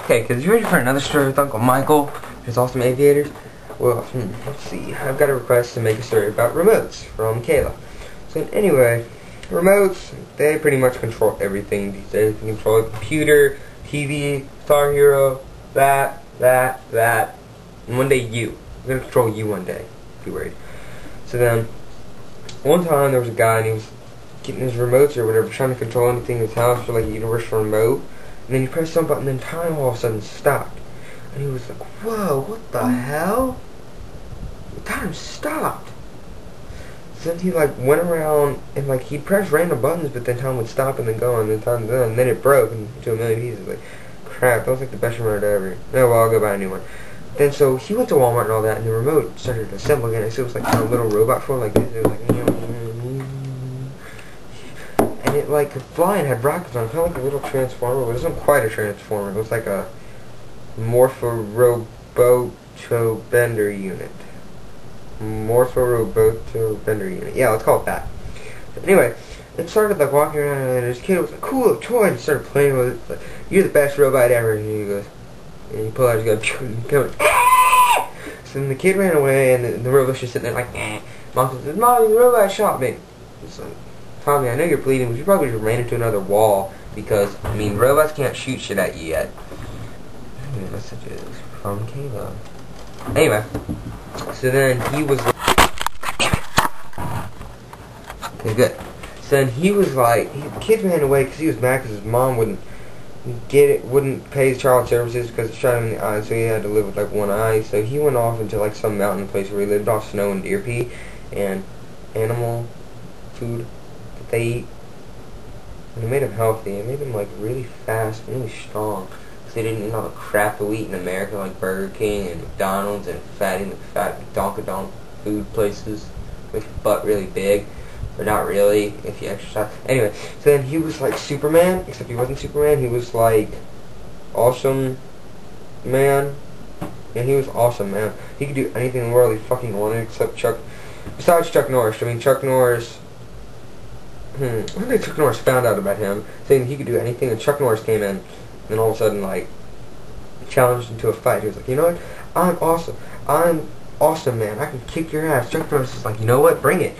Okay, because you ready for another story with Uncle Michael, his awesome aviators? Well, let's see. I've got a request to make a story about remotes from Kayla. So anyway, remotes, they pretty much control everything these days. They control a computer, TV, Guitar Hero, that, and one day you. I'm going to control you one day, if you're worried. So then, one time there was a guy and he was getting his remotes or whatever, trying to control anything in his house for like a universal remote. And then he pressed some button and then time all of a sudden stopped. And he was like, whoa, what the hell? Time stopped. So then he like went around and like he pressed random buttons, but then time would stop and then go and then time and then it broke into a million pieces. Like, crap, that was like the best remote ever. Oh well, I'll go buy a new one. Then so he went to Walmart and all that, and the remote started assembling it. So it was like a little robot form like this. It was like, and it like could fly and had rockets on it, kind of like a little transformer. But it wasn't quite a transformer. It was like a Morpho-Roboto Bender unit. Morpho-Roboto Bender unit. Yeah, let's call it that. But anyway, it started like walking around and this kid was like, cool toy, and started playing with it. Like, you're the best robot ever. And he goes, and he pulled out his gun, and he goes, ah! So then the kid ran away, and the robot's just sitting there like, eh. Mom says, Mom, the robot shot me. It's like, Tommy, I know you're bleeding, but you probably just ran into another wall because, I mean, robots can't shoot shit at you yet. Messages from Kayla. Anyway, so then he was like, God damn it. Okay, good. So then he was like, the kid ran away because he was mad because his mom wouldn't pay his child services because it shot him in the eye, so he had to live with like one eye. So he went off into like some mountain place where he lived off snow and deer pee and animal food that they eat. And it made him healthy. It made him like really fast and really strong. They didn't eat all the crap that we eat in America, like Burger King and McDonald's and fat donk food places with your butt really big, but not really if you exercise. Anyway, so then he was like Superman, except he wasn't Superman. He was like Awesome Man. Yeah, he was Awesome Man. He could do anything in the world he fucking wanted, except besides Chuck Norris. I mean, Chuck Norris. One day Chuck Norris found out about him, saying he could do anything, and Chuck Norris came in. And all of a sudden, like, challenged into a fight. He was like, you know what? I'm awesome, man. I can kick your ass. Chuck Norris was like, you know what? Bring it.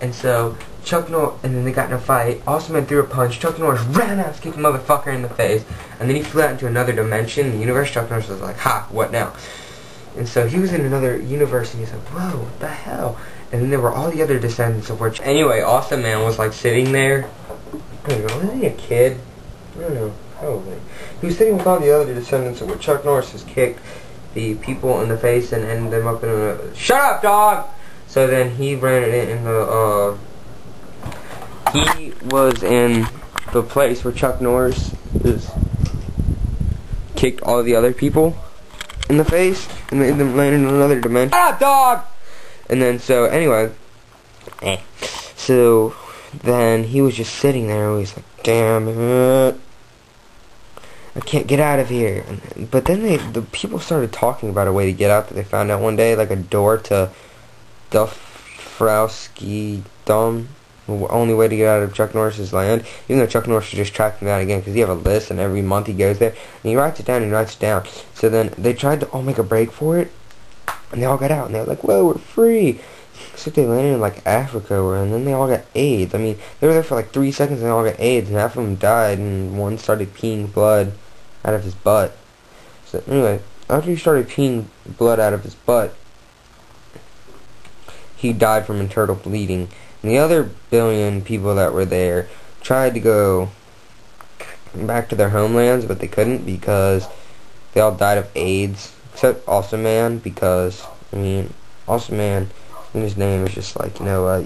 And so, and then they got in a fight. Awesome Man threw a punch. Chuck Norris ran out, kicked the motherfucker in the face. And then he flew out into another dimension. In the universe, Chuck Norris was like, ha, what now? And so he was in another universe, and he's like, whoa, what the hell? And then there were all the other descendants of which. Anyway, Awesome Man was like sitting there. I don't know, wasn't he a kid? I don't know. Probably. He was sitting with all the other descendants of what Chuck Norris has kicked the people in the face and ended them up in a... Shut up, dog! So then he ran it in the, he was in the place where Chuck Norris is kicked all the other people in the face and made them land in another dimension. Shut up, dog! And then, so, anyway. So, then he was just sitting there and he's like, damn it. I can't get out of here. But then the people started talking about a way to get out that they found out one day, like a door to Dufrowski Dum. The only way to get out of Chuck Norris's land. Even though Chuck Norris should just track him down again because he have a list and every month he goes there and he writes it down and he writes it down. So then they tried to all make a break for it and they all got out and they were like, whoa, we're free. Except they landed in like Africa and then they all got AIDS. I mean, they were there for like 3 seconds and they all got AIDS and half of them died and one started peeing blood out of his butt. So anyway, after he started peeing blood out of his butt, he died from internal bleeding. And the other billion people that were there tried to go back to their homelands, but they couldn't because they all died of AIDS. Except Awesome Man, because I mean, Awesome Man, in his name is just like, you know, I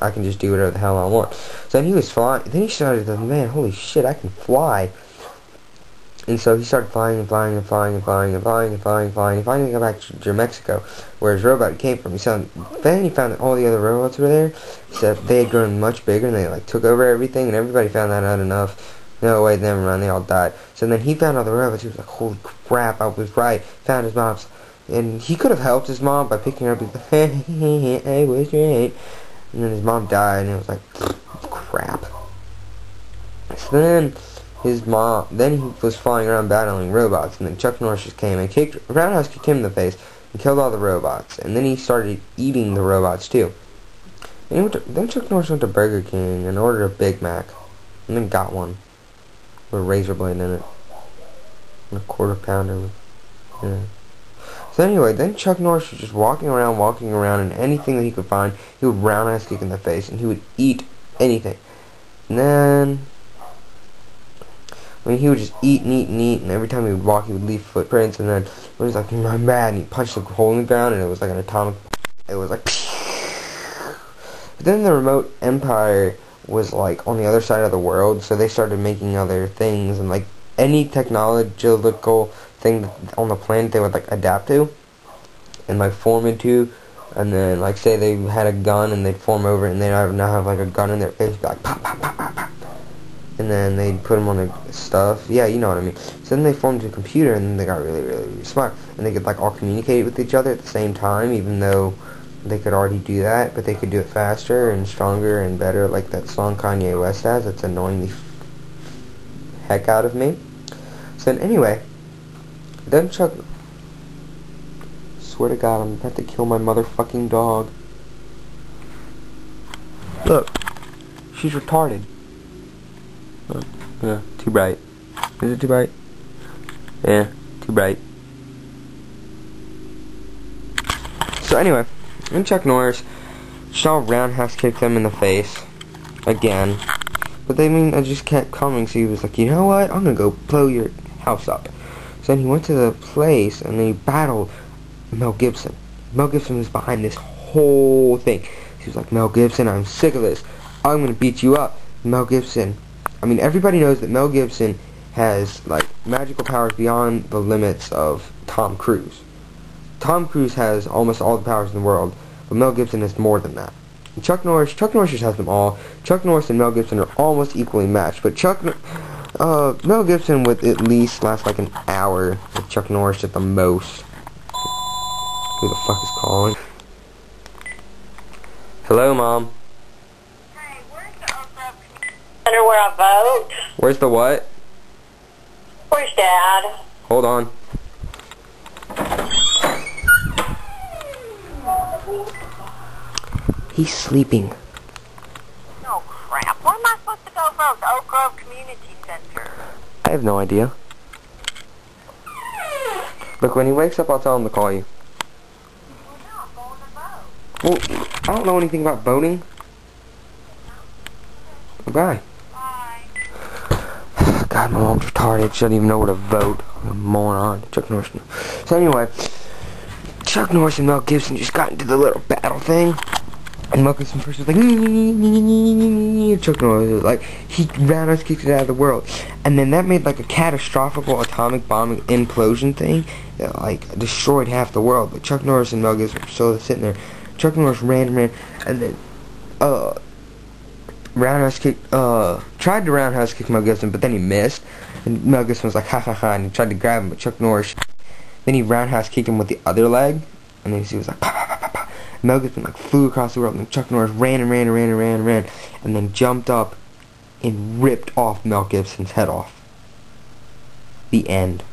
can just do whatever the hell I want. So then he was flying. Then he started to, man, holy shit, I can fly. And so he started flying and flying and flying and flying and flying and flying and flying and finally got back to Mexico, where his robot came from. Then he found that all the other robots were there. He said they had grown much bigger and they like took over everything, and everybody found that out enough. No way, never mind, they all died. So then he found all the robots. He was like, holy crap, I was right. Found his mom's. And he could have helped his mom by picking her up. He's like, hey, I was right. And then his mom died, and it was like, crap. So then his mom, then he was flying around battling robots, and then Chuck Norris just came and roundhouse kicked him in the face and killed all the robots, and then he started eating the robots too. And then Chuck Norris went to Burger King and ordered a Big Mac, and then got one with a razor blade in it, and a quarter pounder with, So anyway, then Chuck Norris was just walking around, and anything that he could find, he would roundhouse kick in the face, and he would eat anything. And then, he would just eat and eat and eat, and every time he would walk, he would leave footprints, and then he was like, I'm mad, and he punched a hole in the ground, and it was like an atomic, it was like, but then the remote empire was like on the other side of the world, so they started making other things, and like any technological thing on the planet they would like adapt to and like form into, and then like say they had a gun and they'd form over it and they'd now have like a gun in their face, be like pop pop pop pop pop, and then they'd put them on their stuff. Yeah, you know what I mean. So then they formed a computer, and then they got really, really, really smart, and they could like all communicate with each other at the same time, even though they could already do that, but they could do it faster and stronger and better, like that song Kanye West has. That's annoying the heck out of me. So then anyway, then Chuck, swear to God, I'm about to kill my motherfucking dog. Look, she's retarded. Look, yeah, too bright. Is it too bright? Yeah, too bright. So anyway, then Chuck Norris saw roundhouse kick them in the face again, but I just kept coming. So he was like, you know what? I'm gonna go blow your house up. So then he went to the place and then he battled Mel Gibson. Mel Gibson was behind this whole thing. He was like, Mel Gibson, I'm sick of this. I'm gonna beat you up. Mel Gibson. I mean, everybody knows that Mel Gibson has like magical powers beyond the limits of Tom Cruise. Tom Cruise has almost all the powers in the world, but Mel Gibson has more than that. And Chuck Norris just has them all. Chuck Norris and Mel Gibson are almost equally matched, but Mel Gibson would at least last like an hour with Chuck Norris at the most. Who the fuck is calling? Hello, Mom. Hey, where's the Center where I vote? Where's the what? Where's Dad? Hold on. He's sleeping. Oh, crap. Where am I supposed to go vote? The Oak Grove Community Center. I have no idea. Look, when he wakes up, I'll tell him to call you. Well, no, I'm going to vote. Well, I don't know anything about voting. Bye. Bye. God, my mom's retarded. She doesn't even know where to vote. What a moron. Chuck Norris. So anyway, Chuck Norris and Mel Gibson just got into the little battle thing. And Mel Gibson first was like, Chuck Norris was like, he roundhouse kicked it out of the world. And then that made like a catastrophic atomic bombing implosion thing that like destroyed half the world. But Chuck Norris and Mel Gibson were still sitting there. Chuck Norris ran, and then, roundhouse kick, tried to roundhouse kick Mel Gibson, but then he missed. And Mel Gibson was like, ha ha ha, and he tried to grab him, but Chuck Norris, then he roundhouse kicked him with the other leg, and then he was like, pa pa pa pa pa. Mel Gibson like flew across the world, and Chuck Norris ran, and then jumped up and ripped off Mel Gibson's head off. The end.